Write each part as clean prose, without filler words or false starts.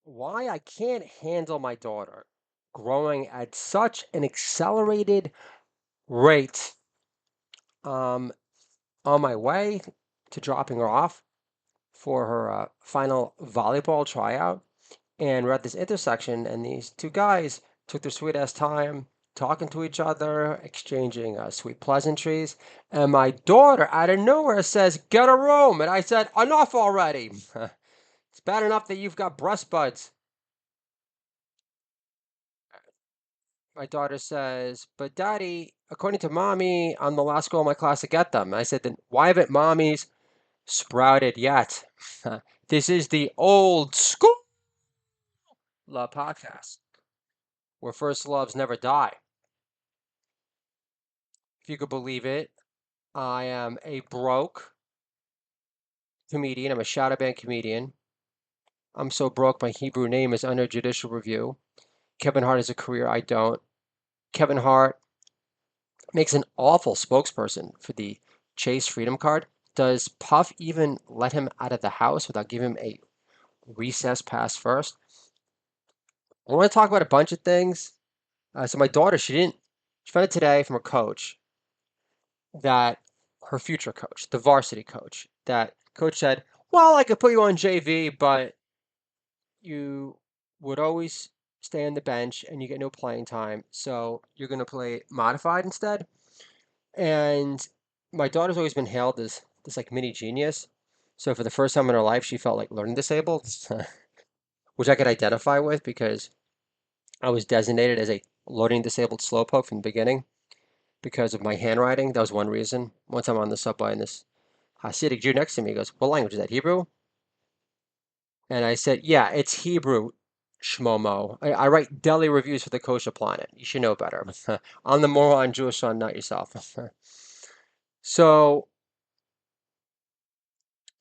why I can't handle my daughter growing at such an accelerated rate. Um, on my way to dropping her off for her final volleyball tryout, and we're at this intersection, and these two guys took their sweet ass time talking to each other, exchanging sweet pleasantries. And my daughter, out of nowhere, says, "Get a room." And I said, "Enough already. It's bad enough that you've got breast buds." My daughter says, "But daddy, according to mommy, I'm the last girl in my class to get them." I said, "Then why haven't mommies sprouted yet?" This is the old school love podcast where first loves never die. If you could believe it, I am a broke comedian. I'm a shadow band comedian. I'm so broke my Hebrew name is under judicial review. Kevin Hart has a career I don't. Kevin Hart makes an awful spokesperson for the Chase Freedom Card. Does Puff even let him out of the house without giving him a recess pass first? I want to talk about a bunch of things. So my daughter, she found out today from her coach that her future coach, the varsity coach, that coach said, well, I could put you on JV, but you would always stay on the bench and you get no playing time. So you're going to play modified instead. And my daughter's always been hailed as this like mini genius. So for the first time in her life, she felt like learning disabled, which I could identify with because I was designated as a learning disabled slowpoke from the beginning because of my handwriting. That was one reason. One time on the subway, and this Hasidic Jew next to me goes, "What language is that? Hebrew?" And I said, "Yeah, it's Hebrew, Shmomo. I write deli reviews for the Kosher Planet. You should know better. I'm the moron Jewish son, not yourself." So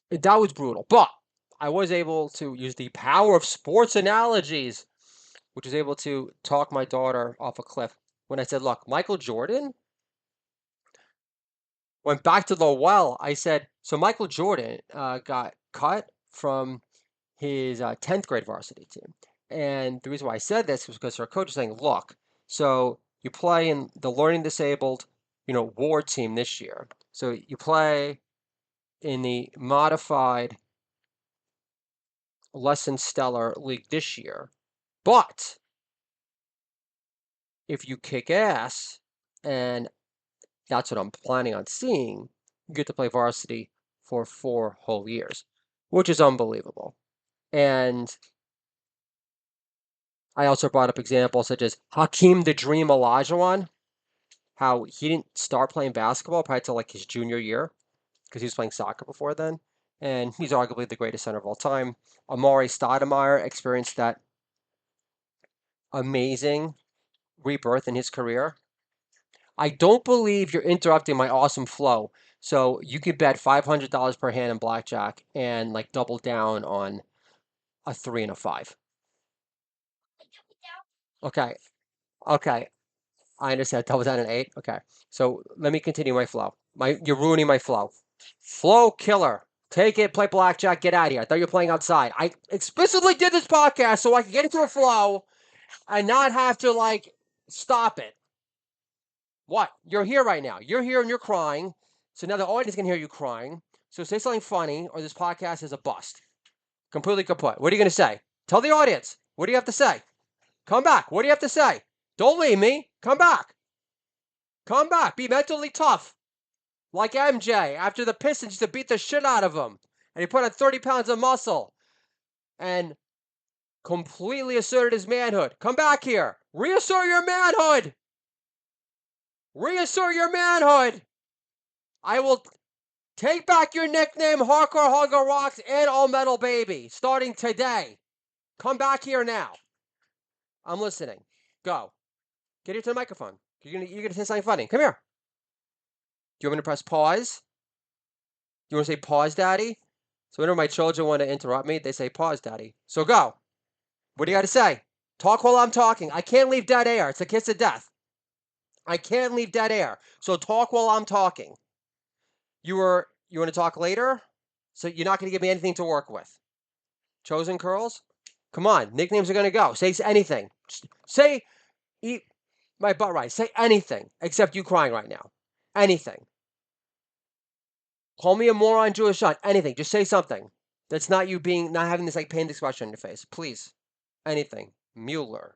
that was brutal. But I was able to use the power of sports analogies, which was able to talk my daughter off a cliff when I said, "Look, Michael Jordan went back to the well." I said, "So Michael Jordan got cut from his 10th grade varsity team." And the reason why I said this was because our coach was saying, "Look, so you play in the learning disabled, war team this year. So you play in the modified less than stellar league this year. But if you kick ass, and that's what I'm planning on seeing, you get to play varsity for 4 whole years, which is unbelievable." And I also brought up examples such as Hakeem the Dream Olajuwon, how he didn't start playing basketball probably till like his junior year because he was playing soccer before then. And he's arguably the greatest center of all time. Amari Stoudemire experienced that amazing rebirth in his career. I don't believe you're interrupting my awesome flow. So you could bet $500 per hand in blackjack and like double down on a three and a five. Okay. Okay. I understand. Double down an eight. Okay. So let me continue my flow. You're ruining my flow. Flow killer. Take it, play blackjack, get out of here. I thought you were playing outside. I explicitly did this podcast so I could get into a flow and not have to like stop it. What? You're here right now. You're here and you're crying. So now the audience can hear you crying. So say something funny or this podcast is a bust. Completely kaput. What are you going to say? Tell the audience. What do you have to say? Come back. What do you have to say? Don't leave me. Come back. Come back. Be mentally tough. Like MJ after the Pistons used to beat the shit out of him. And he put on 30 pounds of muscle and completely asserted his manhood. Come back here. Reassert your manhood. Reassert your manhood. I will take back your nickname, Hardcore Hunger Rocks and All Metal Baby, starting today. Come back here now. I'm listening. Go. Get here to the microphone. You're gonna say something funny. Come here. Do you want me to press pause? Do you want to say pause, Daddy? So whenever my children want to interrupt me, they say pause, Daddy. So go. What do you got to say? Talk while I'm talking. I can't leave dead air. It's a kiss of death. I can't leave dead air. So talk while I'm talking. You want to talk later? So you're not going to give me anything to work with. Chosen curls? Come on, nicknames are gonna go. Say anything. Say eat my butt right. Say anything except you crying right now. Anything. Call me a moron, Jewish son. Anything. Just say something. That's not you being not having this like pained expression on your face. Please. Anything. Mueller.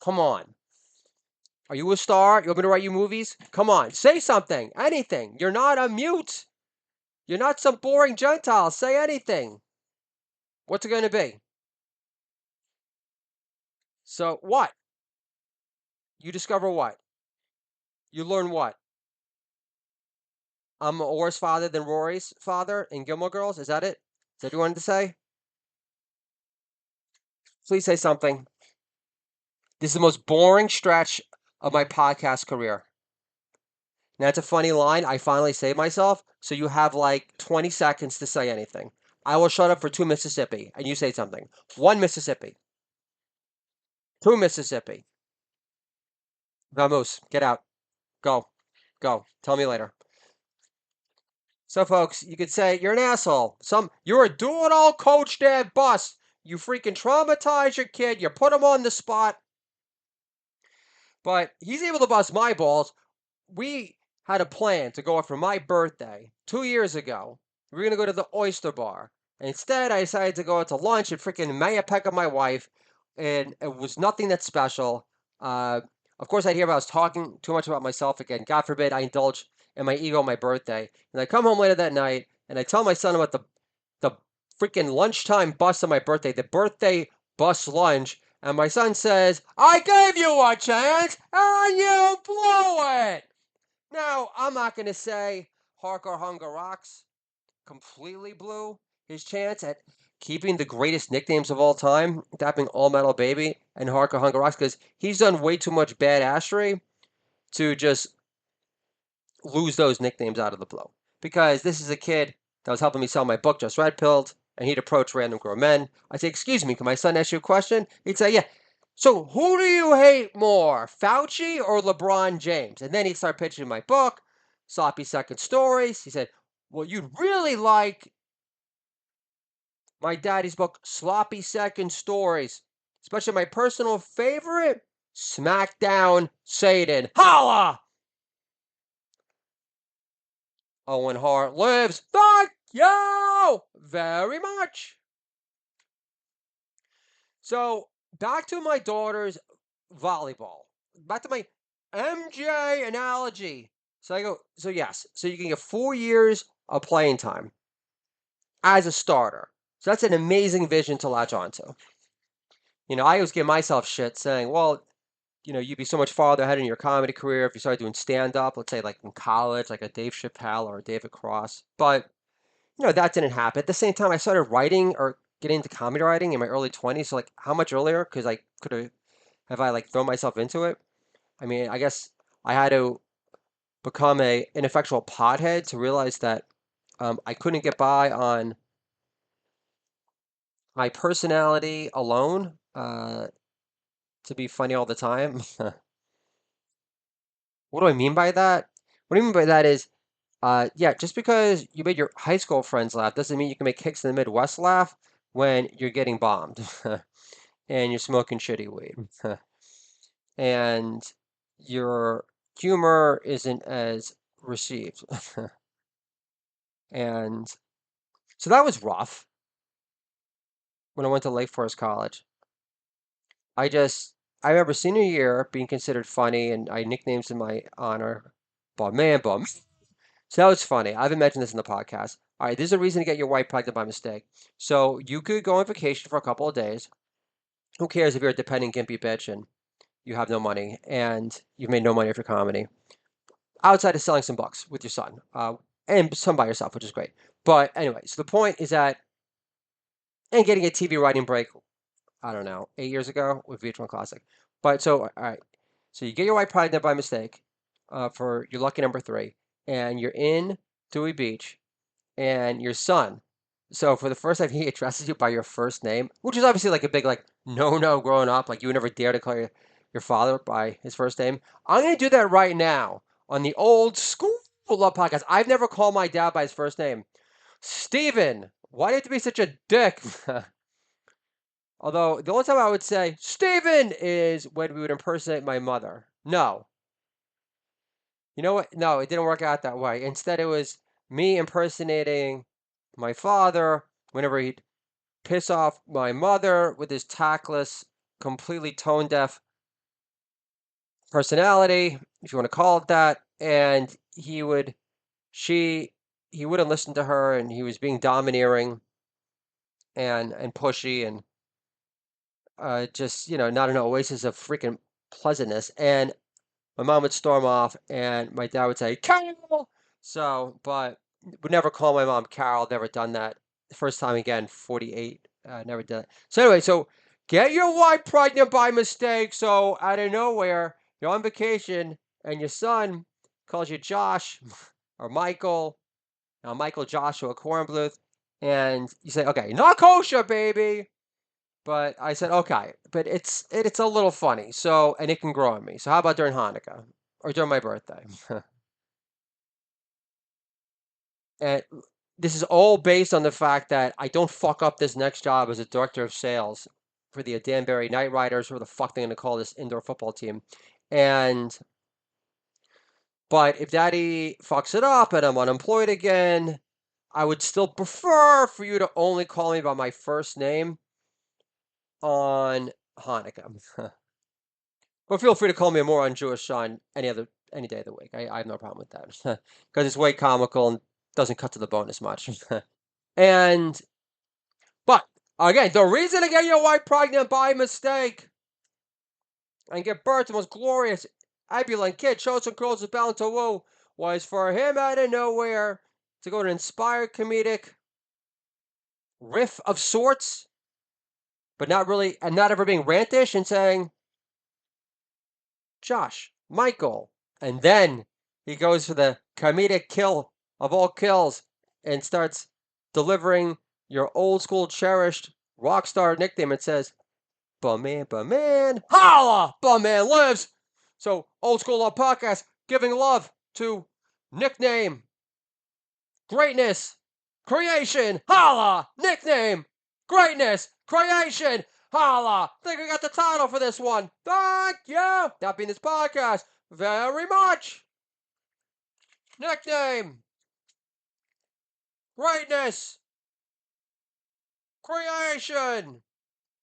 Come on. Are you a star? You want me to write you movies? Come on. Say something. Anything. You're not a mute. You're not some boring Gentile. Say anything. What's it going to be? So what? You discover what? You learn what? I'm a worse father than Rory's father in Gilmore Girls. Is that it? Is that what you wanted to say? Please say something. This is the most boring stretch of my podcast career. Now, that's a funny line. I finally saved myself. So you have like 20 seconds to say anything. I will shut up for 2 Mississippi and you say something. 1 Mississippi. 2 Mississippi. Vamoose, get out. Go. Go. Tell me later. So, folks, you could say you're an asshole. You're a do-it-all coach dad bust. You freaking traumatize your kid. You put him on the spot. But he's able to bust my balls. We had a plan to go out for my birthday 2 years ago. We were going to go to the Oyster Bar. And instead, I decided to go out to lunch at freaking Mayapeck of my wife. And it was nothing that special. Of course, I'd hear about I was talking too much about myself again. God forbid I indulge in my ego on my birthday. And I come home later that night and I tell my son about the freaking lunchtime bus on my birthday, the birthday bus lunch. And my son says, I gave you a chance and you blew it. Now, I'm not going to say Harker Hunger Rocks completely blew his chance at keeping the greatest nicknames of all time, that being All Metal Baby and Harker Hunger Rocks, because he's done way too much bad assery to just lose those nicknames out of the blue. Because this is a kid that was helping me sell my book, Just Red Pilled, and he'd approach random grown men. I'd say, excuse me, can my son ask you a question? He'd say, yeah. So who do you hate more, Fauci or LeBron James? And then he'd start pitching my book, Sloppy Second Stories. He said, well, you'd really like my daddy's book, Sloppy Second Stories, especially my personal favorite, Smackdown Satan. Holla! Owen Hart lives. Thank you very much. So back to my daughter's volleyball. Back to my MJ analogy. So I go, so yes, so you can get 4 years of playing time as a starter. So that's an amazing vision to latch onto. I always give myself shit saying, well, you'd be so much farther ahead in your comedy career if you started doing stand-up, let's say like in college, like a Dave Chappelle or a David Cross. But, that didn't happen. At the same time, I started writing or getting into comedy writing in my early 20s. So like how much earlier? Because I could have I like thrown myself into it? I mean, I guess I had to become a ineffectual pothead to realize that I couldn't get by on my personality alone to be funny all the time. What do I mean by that? What I mean by that is, yeah, just because you made your high school friends laugh doesn't mean you can make kicks in the Midwest laugh when you're getting bombed and you're smoking shitty weed and your humor isn't as received. And so that was rough when I went to Lake Forest College. I remember senior year being considered funny and I had nicknames in my honor. Bun Man Bun Man. So that was funny. I haven't mentioned this in the podcast. All right, this is a reason to get your wife pregnant by mistake. So you could go on vacation for a couple of days. Who cares if you're a dependent gimpy bitch and you have no money and you've made no money off your comedy outside of selling some books with your son and some by yourself, which is great. But anyway, so the point is that and getting a TV writing break, I don't know, 8 years ago with VH1 Classic. But so all right, so you get your wife pregnant by mistake for your lucky number three, and you're in Dewey Beach and your son. So for the first time, he addresses you by your first name, which is obviously like a big like no growing up. Like you would never dare to call your father by his first name. I'm gonna do that right now on the old school love podcast. I've never called my dad by his first name. Steven, why do you have to be such a dick? Although the only time I would say Steven is when we would impersonate my mother. No. You know what? No, it didn't work out that way. Instead, it was me impersonating my father whenever he'd piss off my mother with his tactless, completely tone deaf personality, if you want to call it that. And she, he wouldn't listen to her, and he was being domineering and pushy and just, not an oasis of freaking pleasantness. And my mom would storm off, and my dad would say, Carol! So, but would never call my mom Carol, never done that. The first time again, 48, never done it. So, anyway, so get your wife pregnant by mistake. So, out of nowhere, you're on vacation, and your son calls you Josh or Michael, Michael Joshua Kornbluth, and you say, okay, not kosher, baby. But I said, okay, but it's a little funny. So, and it can grow on me. So how about during Hanukkah or during my birthday? And this is all based on the fact that I don't fuck up this next job as a director of sales for the Danbury Knight Riders, or the fuck they're gonna call this indoor football team. And but if Daddy fucks it up and I'm unemployed again, I would still prefer for you to only call me by my first name on Hanukkah. But feel free to call me a moron Jewish on any day of the week. I have no problem with that because it's way comical and doesn't cut to the bone as much. And but again, the reason to get your wife pregnant by mistake and give birth to the most glorious Abulan kid, shows and girls is bound to woo, was for him out of nowhere to go to an inspired comedic riff of sorts, but not really, and not ever being rantish and saying, Josh, Michael. And then he goes for the comedic kill of all kills and starts delivering your old school cherished rock star nickname. It says, Bun Man, holla! Bun Man lives! So, old school love podcast, giving love to nickname, greatness, creation, holla! Nickname, greatness, creation, holla! Think I got the title for this one. Thank you! That being this podcast, very much. Nickname, greatness, creation,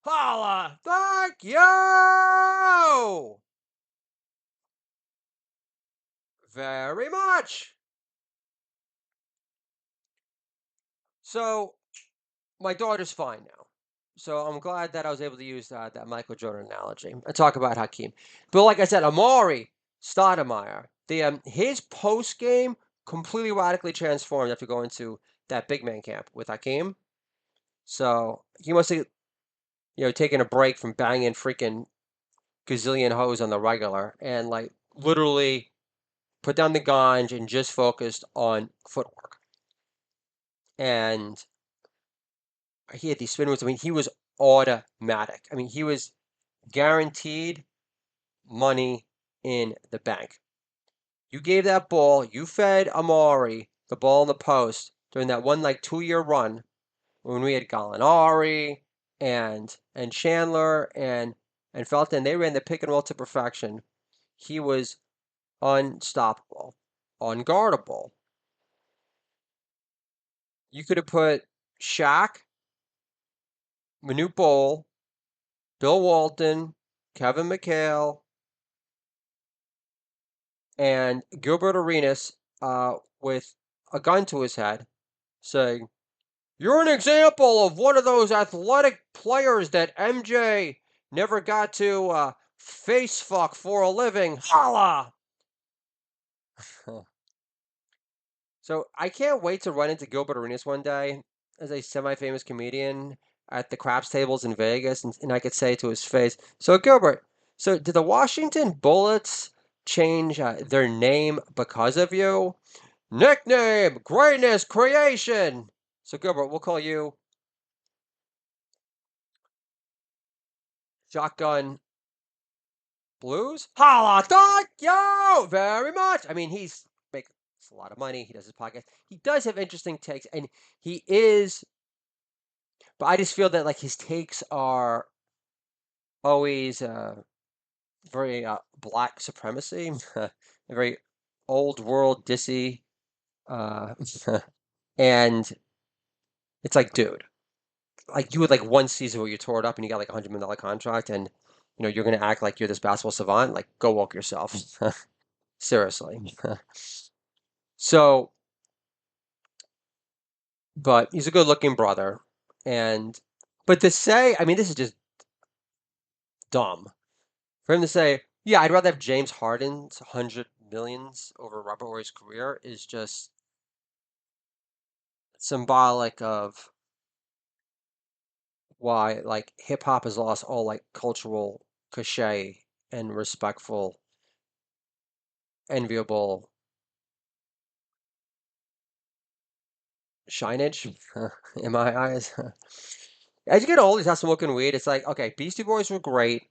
holla! Thank you! Very much. So, my daughter's fine now. So I'm glad that I was able to use that Michael Jordan analogy and talk about Hakeem. But like I said, Amari Stoudemire, his post game completely radically transformed after going to that big man camp with Hakeem. So he must have, taken a break from banging freaking gazillion hoes on the regular and like literally put down the ganj and just focused on footwork. And he had these spin moves. I mean, he was automatic. I mean, he was guaranteed money in the bank. You gave that ball, you fed Amari the ball in the post during that one like 2 year run when we had Gallinari and Chandler and Felton. They ran the pick and roll to perfection. He was unstoppable, unguardable. You could have put Shaq, Manute Bol, Bill Walton, Kevin McHale, and Gilbert Arenas with a gun to his head, saying, "You're an example of one of those athletic players that MJ never got to face fuck for a living. Holla!" So I can't wait to run into Gilbert Arenas one day as a semi-famous comedian at the craps tables in Vegas, and I could say to his face, "So Gilbert, so did the Washington Bullets change their name because of you?" Nickname, greatness, creation. So Gilbert, we'll call you Shotgun Blues. Holla, thank you very much. I mean, he's makes a lot of money. He does his podcast. He does have interesting takes, and he is But I just feel that like his takes are always very black supremacy, very old world dissy, uh, and it's like, dude, like you had like one season where you tore it up and you got like $100 million contract, and you're gonna act like you're this basketball savant. Like, go woke yourself, seriously. So, but he's a good-looking brother, and but to say, I mean, this is just dumb for him to say, yeah, I'd rather have James Harden's 100 millions over Robert Horry's career is just symbolic of why like hip hop has lost all like cultural cachet and respectful, enviable shinage in my eyes. As you get older, you start smoking weed. It's like, okay, Beastie Boys were great.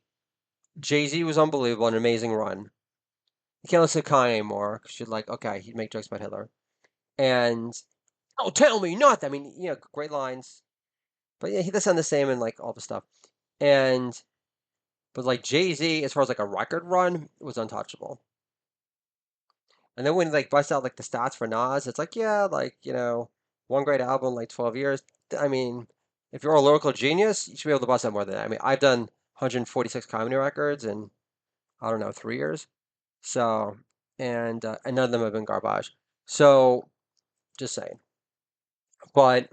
Jay-Z was unbelievable, an amazing run. You can't listen to Kanye anymore because you're like, okay, he'd make jokes about Hitler. And, oh, tell me not. I mean, great lines. But yeah, he does sound the same in like all the stuff. And, but like Jay-Z, as far as like a record run, was untouchable. And then when like busts out like the stats for Nas, it's like, yeah, like, one great album, like 12 years. I mean, if you're a lyrical genius, you should be able to bust out more than that. I mean, I've done 146 comedy records in, I don't know, 3 years. So, and none of them have been garbage. So, just saying. But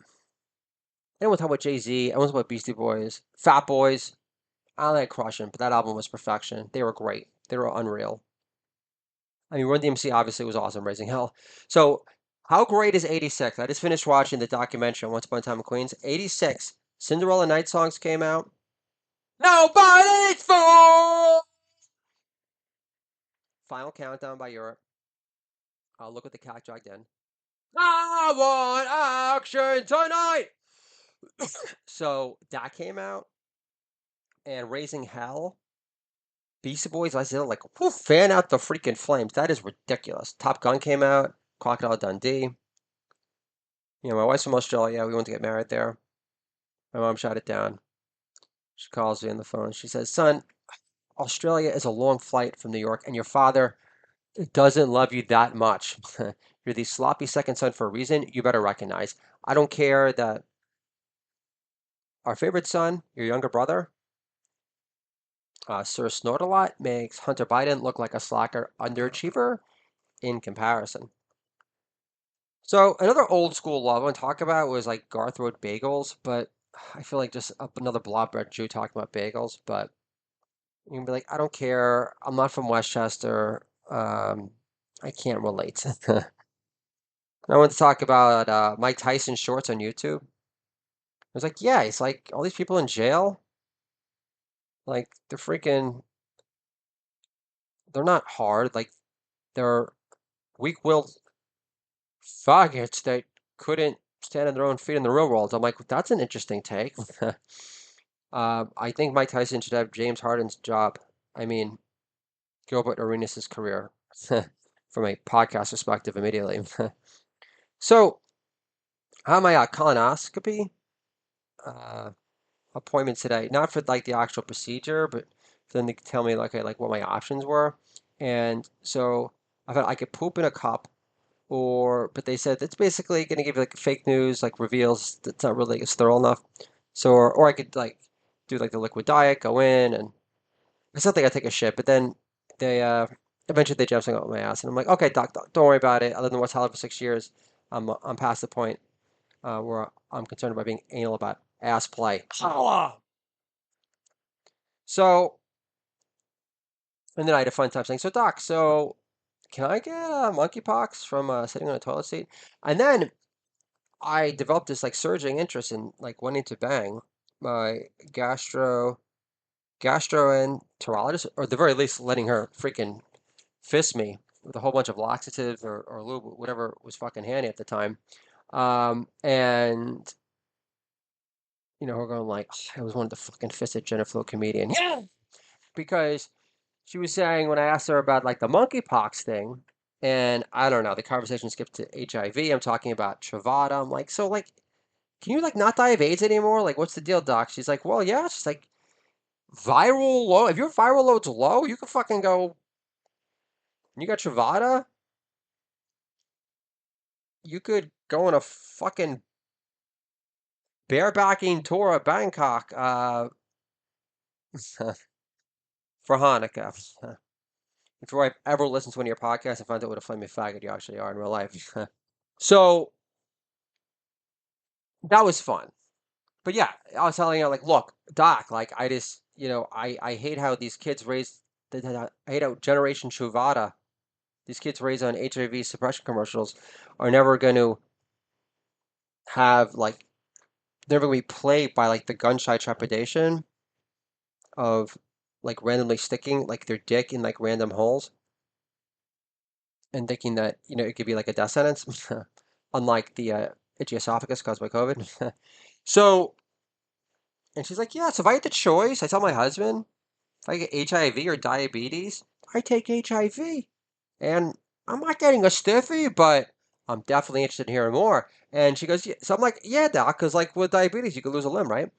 anyone talk about Jay-Z, everyone's about Beastie Boys, Fat Boys. I like Crushing, but that album was perfection. They were great. They were unreal. I mean, Run DMC obviously was awesome, Raising Hell. So, how great is 86? I just finished watching the documentary on Once Upon a Time in Queens. 86, Cinderella Night Songs came out. Nobody's fool! Final Countdown by Europe. Look what the cat dragged in. I want action tonight! So, that came out. And Raising Hell. Beastie Boys, I said, like, whoo, fan out the freaking flames. That is ridiculous. Top Gun came out. Crocodile Dundee. My wife's from Australia. We went to get married there. My mom shot it down. She calls me on the phone. She says, son, Australia is a long flight from New York, and your father doesn't love you that much. You're the sloppy second son for a reason. You better recognize. I don't care that our favorite son, your younger brother, Sir Snort-a-Lot, makes Hunter Biden look like a slacker underachiever in comparison. So another old school love I want to talk about was like Garth Road bagels, but I feel like just another blob bread Jew talking about bagels, but you can be like, I don't care. I'm not from Westchester. I can't relate. I want to talk about Mike Tyson shorts on YouTube. I was like, yeah, it's like all these people in jail, like they're not hard. Like they're weak-willed faggots that couldn't stand on their own feet in the real world. I'm like, that's an interesting take. I think Mike Tyson should have James Harden's job. I mean, Gilbert Arenas' career from a podcast perspective immediately. So, I had my colonoscopy uh, appointment today, not for like the actual procedure, but for them to tell me like what my options were. And so I thought I could poop in a cup, but they said it's basically going to give you like fake news, like reveals that's not really it's thorough enough. So, or I could like do like the liquid diet, go in, and I still think I take a shit. But then they eventually they jump something up my ass, and I'm like, okay, doc, don't worry about it. I lived in West Hollywood for 6 years. I'm past the point where I'm concerned about being anal about ass play. So, and then I had a fun time saying, so doc, so can I get monkeypox from sitting on a toilet seat? And then I developed this like surging interest in like wanting to bang my gastroenterologist, or at the very least letting her freaking fist me with a whole bunch of laxatives or lube, whatever was fucking handy at the time. And we're going like, I always wanted to fucking fist a Jennifer Flo comedian. Yeah. Because she was saying when I asked her about like the monkeypox thing, and I don't know, the conversation skipped to HIV. I'm talking about Truvada. I'm like, so like, can you like not die of AIDS anymore? Like, what's the deal, doc? She's like, well, yeah. She's like, viral low. If your viral load's low, you can fucking go. You got Truvada. You could go on a fucking barebacking tour of Bangkok for Hanukkah. If I've ever listened to one of your podcasts and found out what a flaming faggot you actually are in real life. So that was fun. But yeah, I was telling her, like, look, doc, like, I just, I hate how these kids raised, I hate how Generation Truvada, these kids raised on HIV suppression commercials, are never going to have, like, they're never going to be plagued by, like, the gun-shy trepidation of, like, randomly sticking, like, their dick in, like, random holes and thinking that, it could be, like, a death sentence, unlike the itchy esophagus caused by COVID. So, and she's like, yeah, so if I had the choice, I tell my husband, if I get HIV or diabetes, I take HIV. And I'm not getting a stiffy, but I'm definitely interested in hearing more. And she goes, yeah. So I'm like, yeah, doc, because like with diabetes, you could lose a limb, right?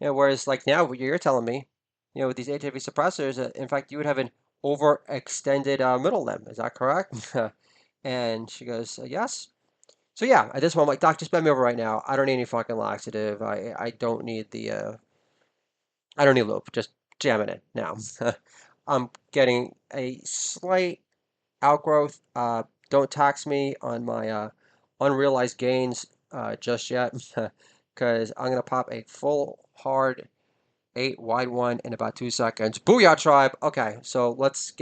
Whereas like now, what you're telling me, with these HIV suppressors, in fact, you would have an overextended middle limb. Is that correct? And she goes, yes. So yeah, at this point, I'm like, doc, just bend me over right now. I don't need any fucking laxative. I don't need the I don't need loop. Just jam it in now. I'm getting a slight outgrowth. Don't tax me on my unrealized gains just yet, because I'm gonna pop a full hard 8 wide one in about 2 seconds. Booyah, tribe! Okay, so let's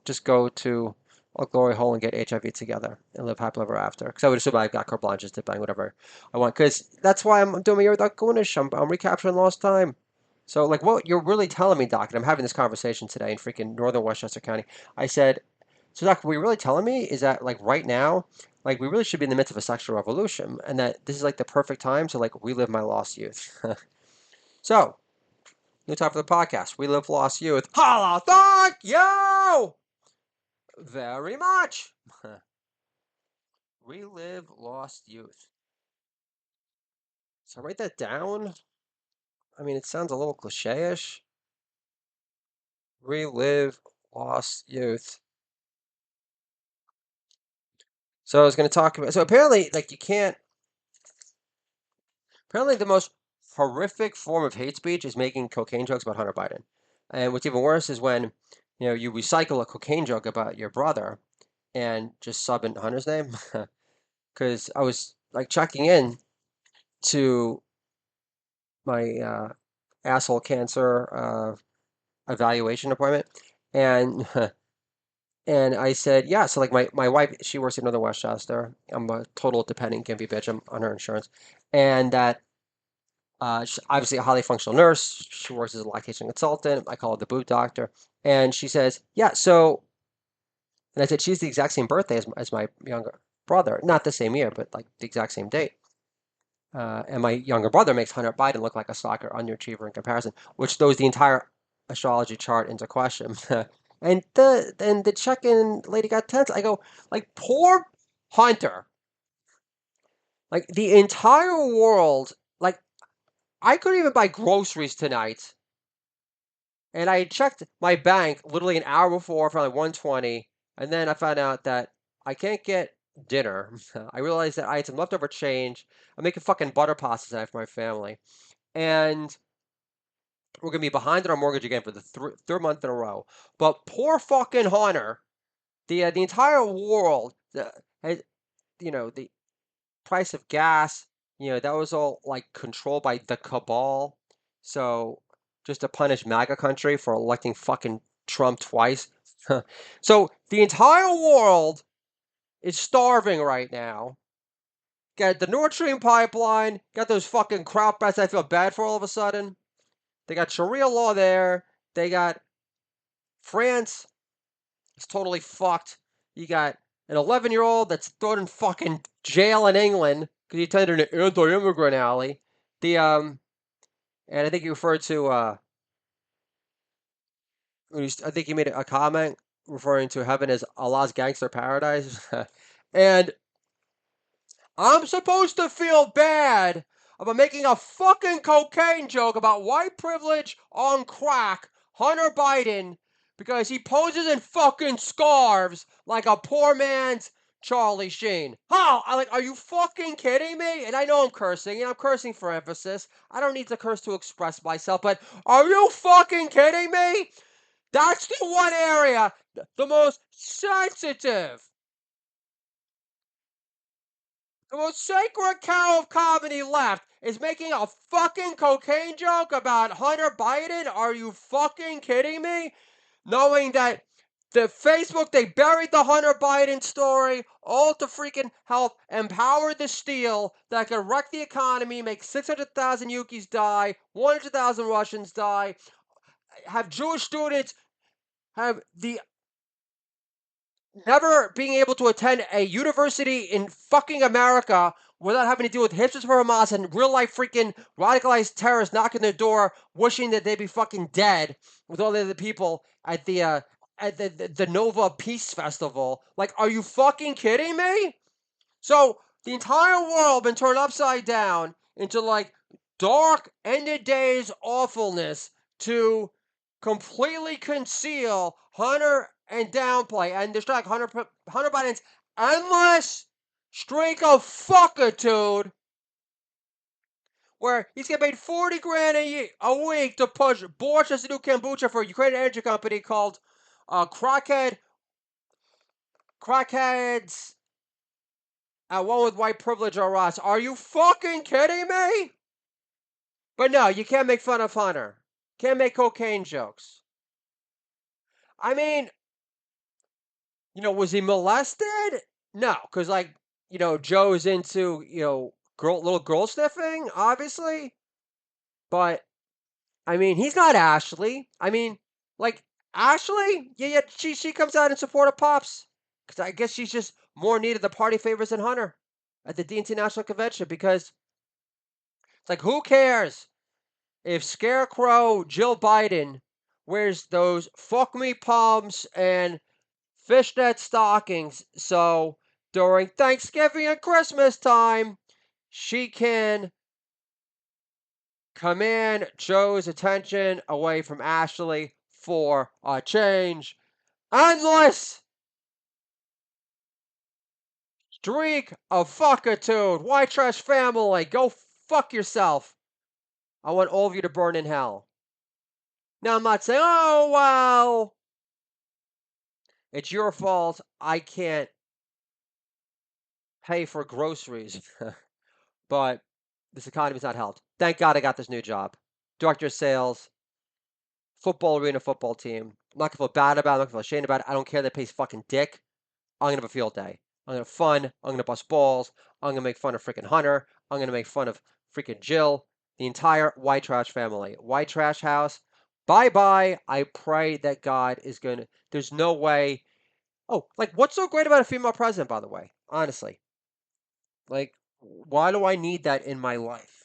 just go to a glory hole and get HIV together and live happily ever after. Because I would assume I've got carte blanche to bang whatever I want. Because that's why I'm doing my year without Goonish. I'm recapturing lost time. So, like, what you're really telling me, Doc, and I'm having this conversation today in freaking northern Westchester County. I said, so, Doc, what you're really telling me is that, like, right now, like, we really should be in the midst of a sexual revolution, and that this is, like, the perfect time to, like, relive my lost youth. So, new time for the podcast. We live lost youth. Holla, Doc! Yo! Very much. Relive lost youth. So, write that down. I mean, it sounds a little cliche-ish. Relive lost youth. So I was going to talk about. So apparently, like you can't. Apparently, the most horrific form of hate speech is making cocaine jokes about Hunter Biden. And what's even worse is when, you recycle a cocaine joke about your brother and just sub in Hunter's name. Because I was like checking in to my asshole cancer evaluation appointment, and and I said, yeah. So like my wife, she works in Northern Westchester. I'm a total dependent gimpy bitch. I'm on her insurance, and that she's obviously a highly functional nurse. She works as a lactation consultant. I call her the boob doctor. And she says, yeah, so, and I said, she's the exact same birthday as my younger brother. Not the same year, but like the exact same date. And my younger brother makes Hunter Biden look like a stalker underachiever in comparison, which throws the entire astrology chart into question. And the check-in lady got tense. I go, like, poor Hunter. Like, the entire world, like, I couldn't even buy groceries tonight. And I checked my bank literally an hour before for like 120, and then I found out that I can't get dinner. I realized that I had some leftover change. I'm making fucking butter pasta tonight for my family, and we're gonna be behind on our mortgage again for the third month in a row. But poor fucking Hunter, the entire world, has, the price of gas, that was all like controlled by the cabal. So just to punish MAGA country for electing fucking Trump twice. So the entire world is starving right now. Got the Nord Stream pipeline, got those fucking crop breasts I feel bad for all of a sudden. They got Sharia law there. They got France. It's totally fucked. You got an 11-year-old that's thrown in fucking jail in England because he attended an anti-immigrant alley. The and I think you referred to I think you made a comment referring to heaven as Allah's gangster paradise, and I'm supposed to feel bad about making a fucking cocaine joke about white privilege on crack, Hunter Biden, because he poses in fucking scarves like a poor man's Charlie Sheen. How? Are you fucking kidding me? And I know I'm cursing, and I'm cursing for emphasis. I don't need to curse to express myself, but are you fucking kidding me? That's the one area, the most sensitive, the most sacred cow of comedy left is making a fucking cocaine joke about Hunter Biden. Are you fucking kidding me? Knowing that the Facebook, they buried the Hunter Biden story, all to freaking help empower the steel that could wreck the economy, make 600,000 Yukis die, 100,000 Russians die, have Jewish students have the never being able to attend a university in fucking America without having to deal with hipsters for Hamas and real life freaking radicalized terrorists knocking their door, wishing that they'd be fucking dead with all the other people at the Nova Peace Festival. Like, are you fucking kidding me? So the entire world been turned upside down into like dark end of days awfulness to completely conceal Hunter and downplay and distract Hunter Biden's endless streak of fuckitude where he's getting paid 40 grand a week to push Borscht as a new kombucha for a Ukrainian energy company called Crackheads one with white privilege or us. Are you fucking kidding me? But no, you can't make fun of Hunter. Can't make cocaine jokes. I mean, was he molested? No, because Joe's into little girl sniffing, obviously. But I mean, he's not Ashley. I mean, like Ashley, yeah, she comes out in support of Pops because I guess she's just more needed the party favors than Hunter at the DNC National Convention because it's like who cares if Scarecrow Jill Biden wears those fuck me palms and fishnet stockings so during Thanksgiving and Christmas time she can command Joe's attention away from Ashley for a change. Endless streak of fuckitude. White trash family, go fuck yourself. I want all of you to burn in hell. Now, I'm not saying, oh, well, it's your fault. I can't pay for groceries. But this economy's not helped. Thank God I got this new job. Director of sales, football arena football team. I'm not gonna feel bad about it. I'm not gonna feel ashamed about it. I don't care that it pays fucking dick. I'm gonna have a field day. I'm gonna have fun. I'm gonna bust balls. I'm gonna make fun of freaking Hunter. I'm gonna make fun of freaking Jill. The entire white trash family. White trash house. Bye bye. I pray that God is gonna. There's no way. Oh, what's so great about a female president, by the way? Honestly. Why do I need that in my life?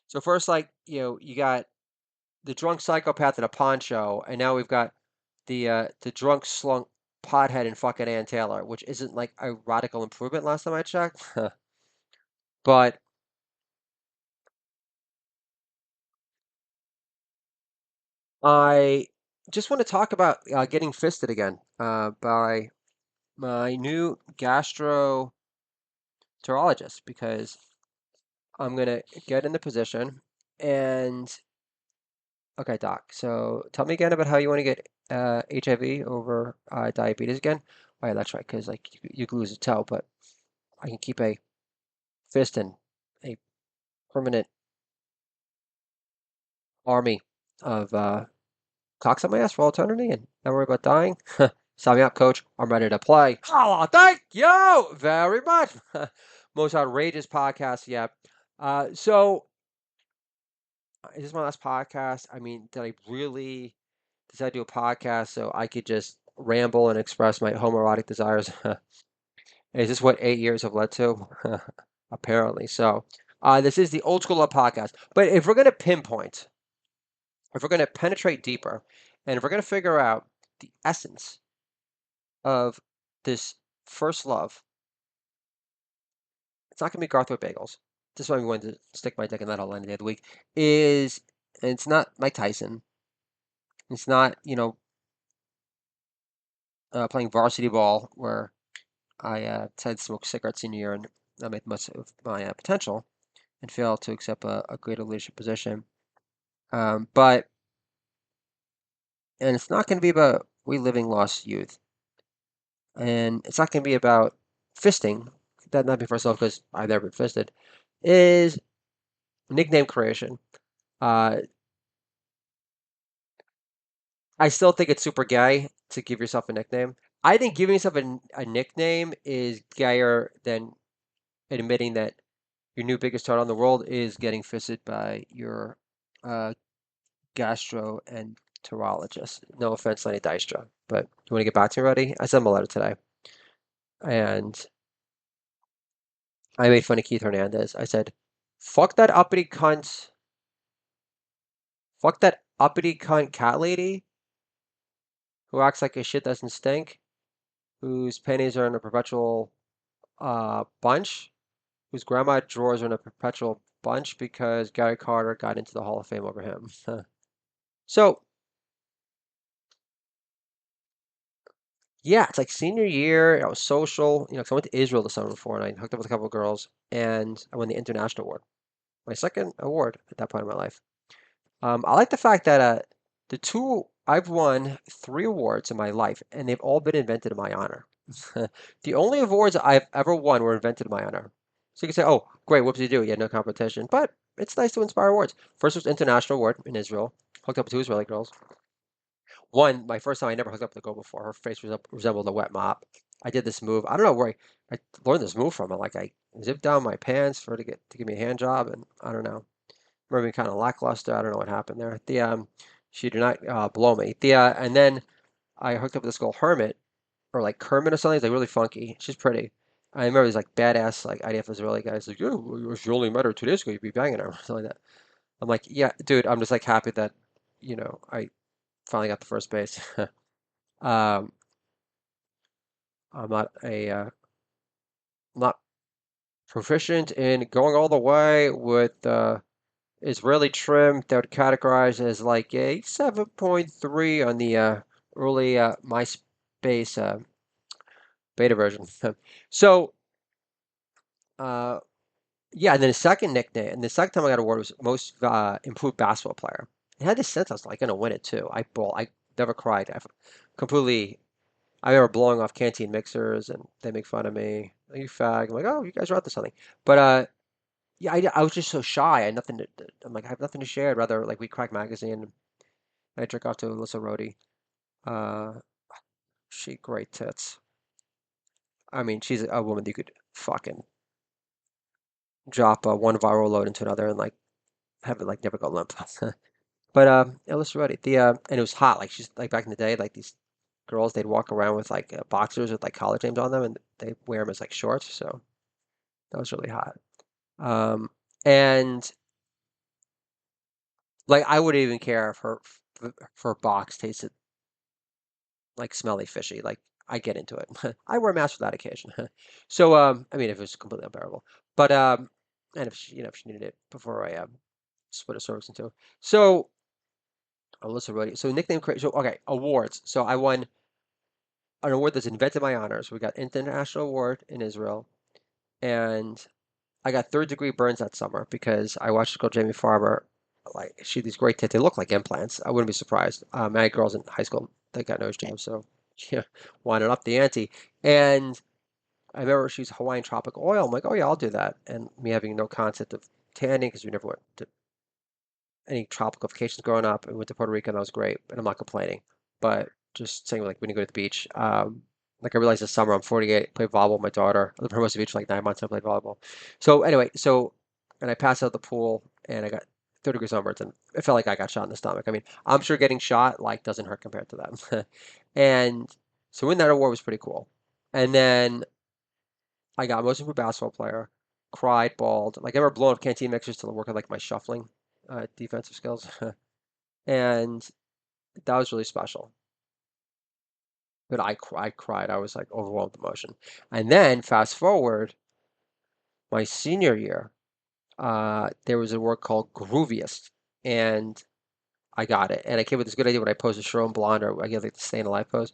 So first, you got the drunk psychopath at a pawn show, and now we've got the drunk slunk pothead in fucking Ann Taylor, which isn't like a radical improvement last time I checked. But I just want to talk about getting fisted again by my new gastroenterologist because I'm gonna get in the position and okay, doc. So tell me again about how you want to get HIV over diabetes again. Oh, yeah, that's right. Because you can lose a toe, but I can keep a fist and a permanent army of cocks on my ass for all eternity, and not worry about dying. Sign me up, coach. I'm ready to play. Holla! Thank you very much. Most outrageous podcast yet. So is this my last podcast? I mean, did I really decide to do a podcast so I could just ramble and express my homoerotic desires? Is this what 8 years have led to? Apparently. So, this is the Old School Love podcast. But if we're going to pinpoint, if we're going to penetrate deeper, and if we're going to figure out the essence of this first love, it's not going to be Garthwood Bagels. this is why I'm going to stick my dick in that hole any day of the week, is, and it's not Mike Tyson. It's not, playing varsity ball where I decided to smoke cigarettes senior year and not make much of my potential and failed to accept a greater leadership position. But, and it's not going to be about reliving lost youth. And it's not going to be about fisting. That not be for myself because I've never been fisted. Is nickname creation. Uh, I still think it's super gay to give yourself a nickname. I think giving yourself a nickname is gayer than admitting that your new biggest target on the world is getting fisted by your uh, gastroenterologist. No offense, Lenny Dystra, but you want to get back to me already? I sent him a letter today, and I made fun of Keith Hernandez. I said, "Fuck that uppity cunt, fuck that uppity cunt cat lady who acts like his shit doesn't stink, whose panties are in a perpetual bunch, whose grandma drawers are in a perpetual bunch because Gary Carter got into the Hall of Fame over him." So yeah, it's like senior year. I was social, 'cause I went to Israel the summer before and I hooked up with a couple of girls and I won the international award, my second award at that point in my life. I like the fact that I've won three awards in my life and they've all been invented in my honor. The only awards I've ever won were invented in my honor. So you can say, oh, great, whoopsie-doo, you had no competition. But it's nice to inspire awards. First was international award in Israel, hooked up with two Israeli girls. One, my first time I never hooked up with a girl before. Her face resembled a wet mop. I did this move. I don't know where I learned this move from. I zipped down my pants for her to give me a hand job, and I don't know. Remember being kind of lackluster. I don't know what happened there. She did not blow me. And then I hooked up with this girl Hermit or like Kermit or something. It's like really funky. She's pretty. I remember these like badass like IDF Israeli guys like, yeah, well, if you only met her 2 days ago, you'd be banging her, something like that. I'm like, yeah, dude. I'm just like happy that I finally got the first base. Um, I'm not proficient in going all the way with Israeli trim that would categorize as like a 7.3 on the early MySpace beta version. So uh, yeah, and then the second nickname, and the second time I got an award was most improved basketball player. It had this sense I was like gonna win it too. I never cried. I remember blowing off canteen mixers, and they make fun of me. "Oh, you fag." I'm like, oh, you guys are up to something. But yeah, I was just so shy. I had nothing to. I'm like, I have nothing to share. I'd rather like we crack magazine. And I jerk off to Alyssa Rhodey. Uh, she great tits. I mean, she's a woman that you could fucking drop one viral load into another and like have it like never go limp. But Alyssa Rhodey, and it was hot. Like she's like back in the day, like these girls, they'd walk around with like boxers with like college names on them, and they wear them as like shorts. So that was really hot. And like I wouldn't even care if her box tasted like smelly fishy. Like I get into it. I wear a mask for that occasion. So I mean if it was completely unbearable. But and if she needed it before I split a service into. So Alyssa Rhodey. So nickname creation. So okay, awards. So I won an award that's invented my honor. So we got international award in Israel, and I got third degree burns that summer because I watched this girl Jamie Farber. Like she had these great tits. They look like implants. I wouldn't be surprised. I had girls in high school that got nose jobs, so yeah, winding up the ante. And I remember she's Hawaiian tropical oil. I'm like, oh yeah, I'll do that. And me having no concept of tanning because we never went to any tropical vacations growing up. I went to Puerto Rico and that was great, and I'm not complaining. But just saying, like when you go to the beach, like I realized this summer I'm 48, played volleyball with my daughter. I lived in Hermosa Beach for like 9 months. I played volleyball. So anyway, and I passed out the pool and I got 30 degree sunburns and it felt like I got shot in the stomach. I mean, I'm sure getting shot like doesn't hurt compared to that. And so winning that award was pretty cool. And then I got most improved basketball player, cried, bawled. Like I remember blowing up canteen mixers to work on like my shuffling defensive skills. And that was really special. But I cried. I was like overwhelmed with emotion. And then fast forward my senior year. there was an award called Grooviest, and I got it. And I came with this good idea when I posed as Sharon Blonde, or I guess like the Staying Alive pose.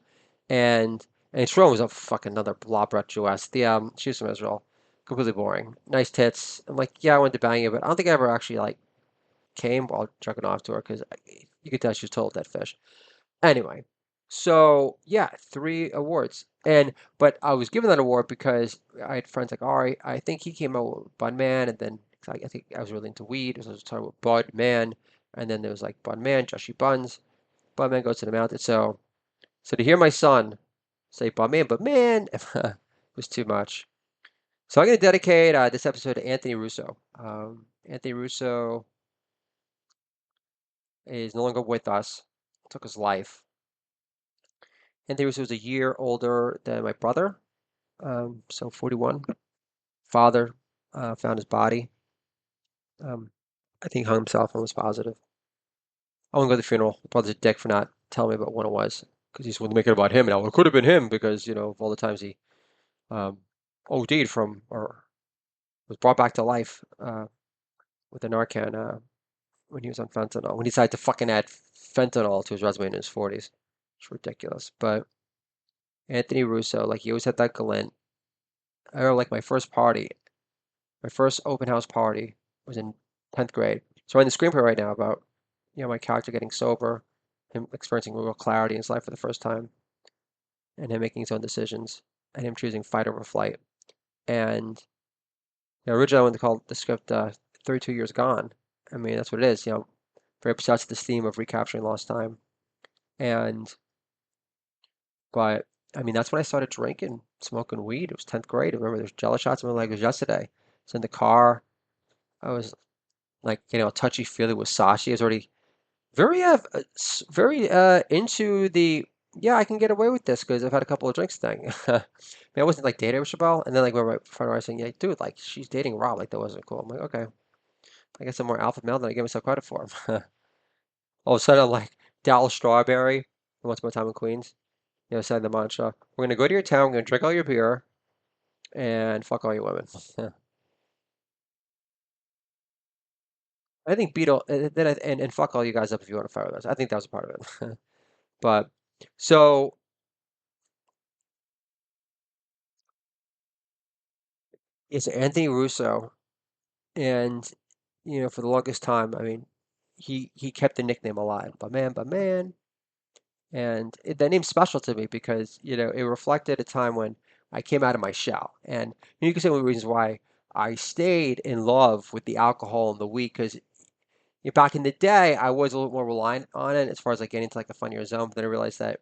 And Sharon was a fucking another blobber Jewess. She was from Israel. Completely boring. Nice tits. I'm like, yeah, I wanted to bang you, but I don't think I ever actually like came while jerking off to her because you could tell she was total dead fish. Anyway, so yeah, 3 awards. But I was given that award because I had friends like Ari. I think he came out with Bun Man, and then I think I was really into weed. So I was talking about Bud Man, and then there was like Bun Man, Joshy Buns. Bun Man goes to the mountain. So to hear my son say Bun Man, was too much. So I'm going to dedicate this episode to Anthony Russo. Anthony Russo is no longer with us. Took his life. Anthony Russo was a year older than my brother, so 41. Father found his body. Um, I think hung himself and was positive. I won't go to the funeral. My brother's a dick for not telling me about when it was because he's wanted to make it about him. Now it could have been him because of all the times he um, OD'd from or was brought back to life with a Narcan when he was on fentanyl. When he decided to fucking add fentanyl to his resume in his 40s. It's ridiculous. But Anthony Russo, like he always had that glint. I remember like my first open house party was in 10th grade. So I'm writing the screenplay right now about, my character getting sober, him experiencing real clarity in his life for the first time, and him making his own decisions, and him choosing fight over flight. And originally I wanted to call the script 32 Years Gone. I mean, that's what it is, very obsessed with this theme of recapturing lost time. And, but, I mean, that's when I started drinking, smoking weed. It was 10th grade. I remember there's jello shots in my leg. It was yesterday. It's in the car. I was like, touchy feely with Sashi. I was already very into the, yeah, I can get away with this because I've had a couple of drinks thing. I mean, I wasn't like dating Chappelle, and then like when my friend was saying, yeah, dude, like she's dating Rob, like that wasn't cool. I'm like, okay, I guess I'm more alpha male than I give myself credit for. All of a sudden, I'm like Dallas Strawberry, Once More Time in Queens, saying the mantra, we're gonna go to your town, we're gonna drink all your beer, and fuck all your women. I think Beetle, and fuck all you guys up if you want to fire those. I think that was a part of it. But so it's Anthony Russo, and for the longest time, I mean, he kept the nickname alive, but man, and that name's special to me because it reflected a time when I came out of my shell, and you can say one of the reasons why I stayed in love with the alcohol and the weed because back in the day I was a little more reliant on it as far as like getting into like a funnier zone, but then I realized that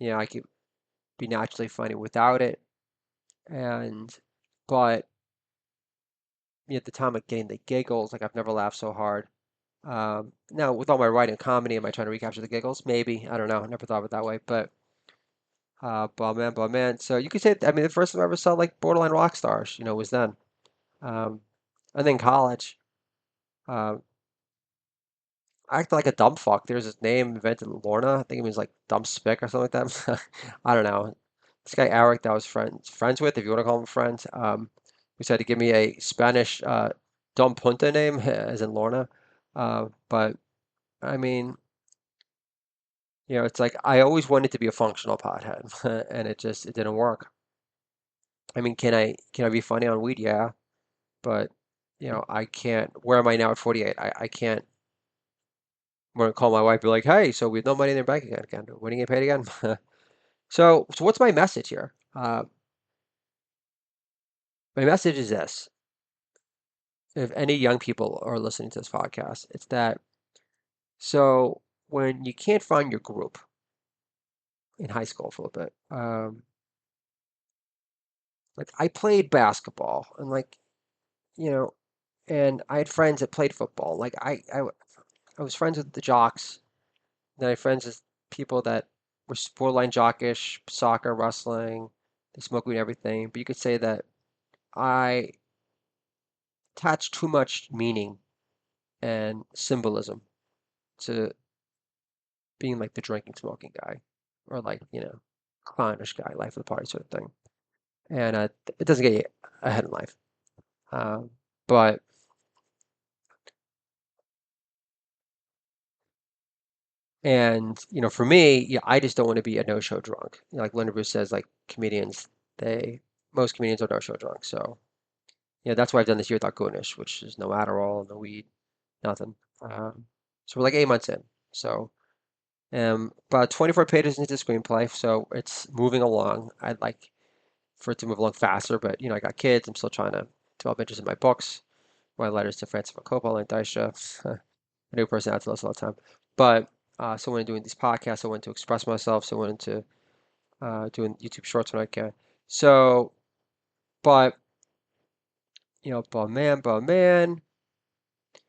I could be naturally funny without it, and but at the time of getting the giggles, like I've never laughed so hard. Now, with all my writing comedy, am I trying to recapture the giggles? Maybe. I don't know. I never thought of it that way. But, Bum Man, Bum Man. So you could say, I mean, the first time I ever saw like borderline rock stars, was then. Um, and then college. Um, I acted like a dumb fuck. There's this name invented Lorna. I think it means like dumb spick or something like that. I don't know. This guy Eric that I was friends with, if you want to call him friends, who said to give me a Spanish dumb punta name, as in Lorna. But I mean, it's like I always wanted to be a functional pothead, and it didn't work. I mean, can I be funny on weed? Yeah, but I can't. Where am I now at 48? I can't. I'm gonna call my wife, and be like, hey, so we have no money in their bank account again. When are you get paid again? So what's my message here? My message is this: if any young people are listening to this podcast, it's that so when you can't find your group in high school for a little bit, like I played basketball and like you know and I had friends that played football. Like I was friends with the jocks. Then I had friends with people that were borderline jockish, soccer, wrestling. They smoke weed and everything. But you could say that I attached too much meaning and symbolism to being like the drinking, smoking guy, or like clownish guy, life of the party sort of thing. And it doesn't get you ahead in life. Um, but And, for me, yeah, I just don't want to be a no-show drunk. Like Linda Bruce says, like comedians, most comedians are no-show drunk. So, that's why I've done this year without Goonish, which is no Adderall, no weed, nothing. So we're like 8 months in. So, about 24 pages into the screenplay, so it's moving along. I'd like for it to move along faster, but I got kids. I'm still trying to develop interest in my books, my letters to Francis Ford Coppola and Daisha, a new person out to listen all the time. But so when I'm doing these podcasts, I want to express myself. So I wanted to doing YouTube Shorts when I can. So, but Bun Man,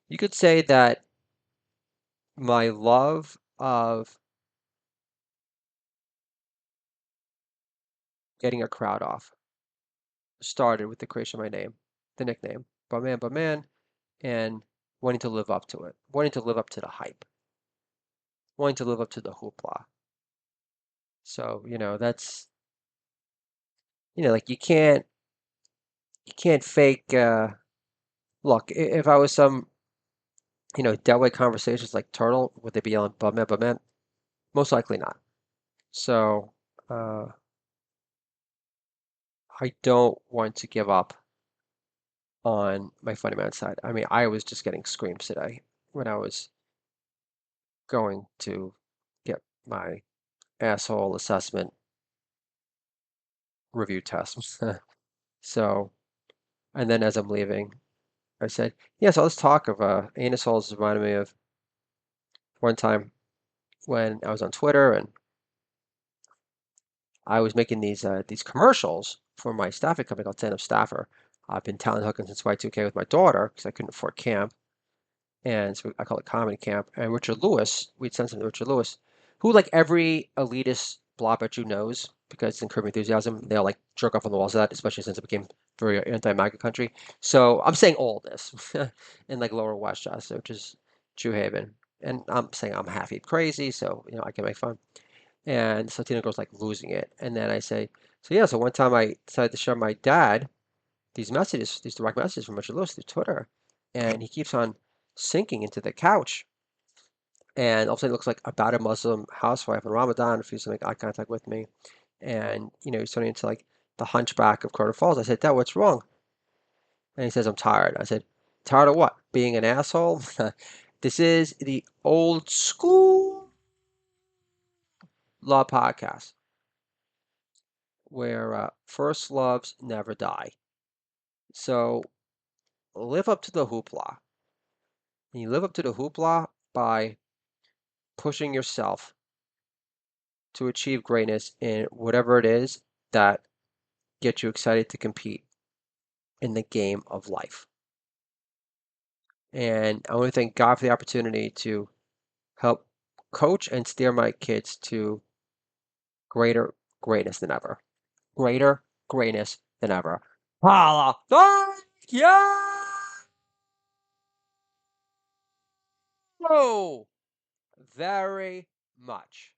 you could say that my love of getting a crowd off started with the creation of my name, the nickname, Bun Man, and wanting to live up to it, wanting to live up to the hype, wanting to live up to the hoopla. So, that's, like you can't fake look, if I was some, deadweight conversations like Turtle, would they be yelling Bun Man? Most likely not. So, uh, I don't want to give up on my funny man side. I mean, I was just getting screams today when I was going to get my asshole assessment review test. So, and then as I'm leaving, I said, yeah, so let's talk of anus holes reminded me of one time when I was on Twitter and I was making these commercials for my staffing company called Stand Up Staffer. I've been talent hooking since Y2K with my daughter because I couldn't afford camp. And so I call it comedy camp. And Richard Lewis, we'd send something to Richard Lewis, who like every elitist blob at you knows because it's in Curb Enthusiasm. They all like jerk off on the walls of that, especially since it became very anti-MAGA country. So I'm saying all this in like Lower Westchester, which is Jew Haven. And I'm saying I'm half eat crazy, so I can make fun. And so Tina Girl's like losing it. And then I say, so yeah, so one time I decided to show my dad these messages, these direct messages from Richard Lewis through Twitter, and he keeps on sinking into the couch. And all of a sudden, it looks like a battered Muslim housewife in Ramadan refused to make eye contact with me. And, he's turning into like the hunchback of Carter Falls. I said, Dad, what's wrong? And he says, I'm tired. I said, tired of what? Being an asshole? This is the old school law podcast where first loves never die. So live up to the hoopla. And you live up to the hoopla by pushing yourself to achieve greatness in whatever it is that gets you excited to compete in the game of life. And I want to thank God for the opportunity to help coach and steer my kids to greater greatness than ever. Greater greatness than ever. Holla! Thank you very much.